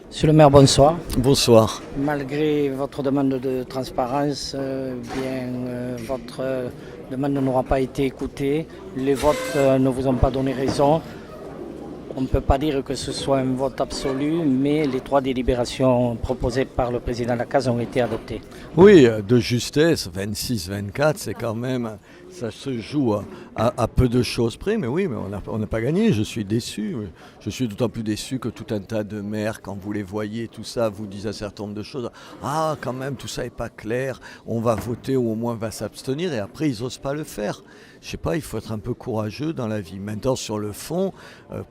Monsieur le maire, bonsoir. Bonsoir. Malgré votre demande de transparence, votre demande n'aura pas été écoutée. Les votes ne vous ont pas donné raison. On ne peut pas dire que ce soit un vote absolu, mais les 3 délibérations proposées par le président de la CAS ont été adoptées. Oui, de justesse, 26-24, c'est quand même, ça se joue à peu de choses près, mais oui, mais on n'a pas gagné, je suis déçu. Je suis d'autant plus déçu que tout un tas de maires, quand vous les voyez, tout ça, vous disent un certain nombre de choses. Ah, quand même, tout ça n'est pas clair, on va voter ou au moins on va s'abstenir, et après, ils n'osent pas le faire. Je sais pas, il faut être un peu courageux dans la vie. Maintenant, sur le fond,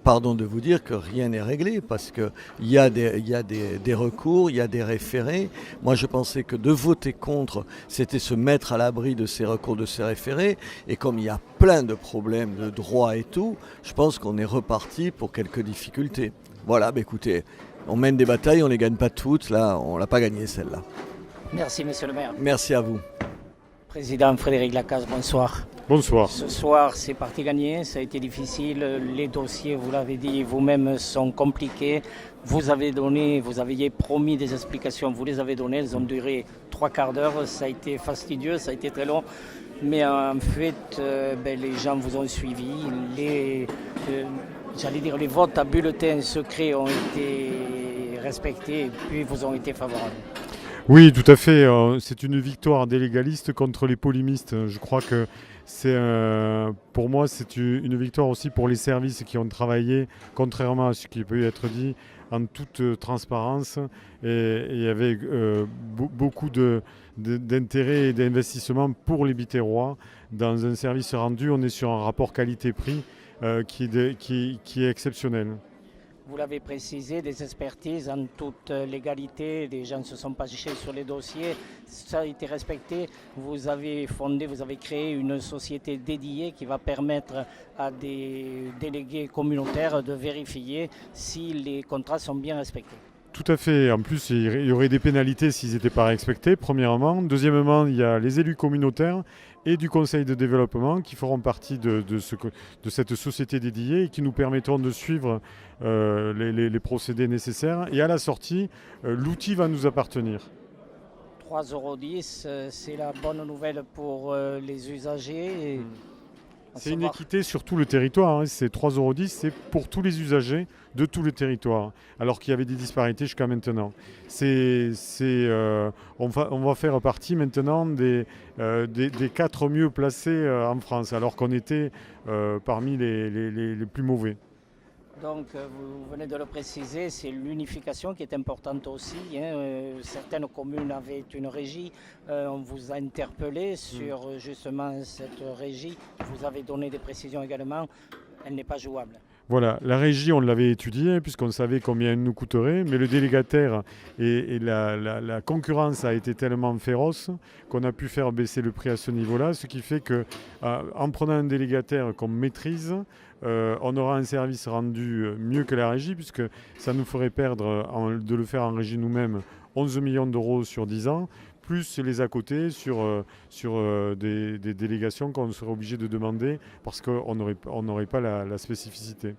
pardon de vous dire que rien n'est réglé, parce qu'il y a des recours, il y a des référés. Moi, je pensais que de voter contre, c'était se mettre à l'abri de ces recours, de ces référés. Et comme il y a plein de problèmes de droit et tout, je pense qu'on est reparti pour quelques difficultés. Voilà, écoutez, on mène des batailles, on ne les gagne pas toutes. Là, on ne l'a pas gagnée, celle-là. Merci, monsieur le maire. Merci à vous. Président Frédéric Lacaze, bonsoir. Bonsoir. Ce soir, c'est parti gagné, ça a été difficile. Les dossiers, vous l'avez dit vous-même, sont compliqués. Vous aviez promis des explications, vous les avez données, elles ont duré 3/4 d'heure. Ça a été fastidieux, ça a été très long. Mais en fait, les gens vous ont suivi. Les votes à bulletins secrets ont été respectés et puis vous ont été favorables. Oui, tout à fait. C'est une victoire des légalistes contre les polémistes. Je crois que pour moi, c'est une victoire aussi pour les services qui ont travaillé, contrairement à ce qui peut être dit, en toute transparence et avec beaucoup d'intérêt et d'investissement pour les Biterrois. Dans un service rendu, on est sur un rapport qualité-prix qui est exceptionnel. Vous l'avez précisé, des expertises en toute légalité, des gens ne se sont pas penchés sur les dossiers, ça a été respecté. Vous avez créé une société dédiée qui va permettre à des délégués communautaires de vérifier si les contrats sont bien respectés. Tout à fait. En plus, il y aurait des pénalités s'ils n'étaient pas respectés, premièrement. Deuxièmement, il y a les élus communautaires et du conseil de développement qui feront partie de cette société dédiée et qui nous permettront de suivre les procédés nécessaires. Et à la sortie, l'outil va nous appartenir. 3,10 €, c'est la bonne nouvelle pour les usagers. C'est une équité sur tout le territoire. C'est 3,10 €, c'est pour tous les usagers de tout le territoire, alors qu'il y avait des disparités jusqu'à maintenant. On va faire partie maintenant des 4 mieux placés en France, alors qu'on était parmi les plus mauvais. Donc, vous venez de le préciser, c'est l'unification qui est importante aussi. Certaines communes avaient une régie. On vous a interpellé sur justement cette régie. Vous avez donné des précisions également. Elle n'est pas jouable. Voilà, la régie, on l'avait étudiée puisqu'on savait combien elle nous coûterait, mais le délégataire et la concurrence a été tellement féroce qu'on a pu faire baisser le prix à ce niveau-là, ce qui fait qu'en prenant un délégataire qu'on maîtrise, on aura un service rendu mieux que la régie, puisque ça nous ferait perdre, de le faire en régie nous-mêmes, 11 millions d'euros sur 10 ans, plus les à côté sur des délégations qu'on serait obligé de demander parce qu'on n'aurait pas la spécificité.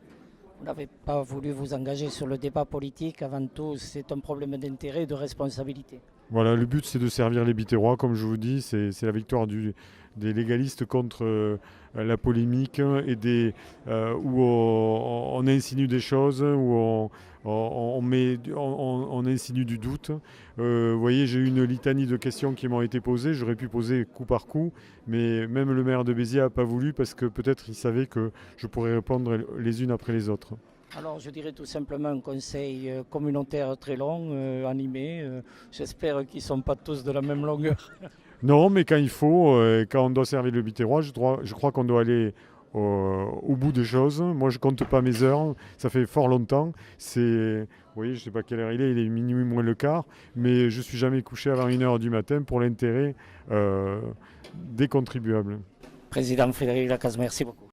Vous n'avez pas voulu vous engager sur le débat politique. Avant tout, c'est un problème d'intérêt et de responsabilité. Voilà, le but c'est de servir les Biterrois, comme je vous dis, c'est la victoire des légalistes contre la polémique et où on insinue des choses, où on insinue du doute. Vous voyez, j'ai eu une litanie de questions qui m'ont été posées, j'aurais pu poser coup par coup, mais même le maire de Béziers n'a pas voulu parce que peut-être il savait que je pourrais répondre les unes après les autres. Alors je dirais tout simplement un conseil communautaire très long, animé. J'espère qu'ils ne sont pas tous de la même longueur. Non, mais quand il faut, quand on doit servir le Biterrois, je crois qu'on doit aller au bout des choses. Moi, je ne compte pas mes heures, ça fait fort longtemps. Vous voyez, je ne sais pas quelle heure il est minuit moins le quart, mais je ne suis jamais couché avant 1h du matin pour l'intérêt des contribuables. Président Frédéric Lacaze, merci beaucoup.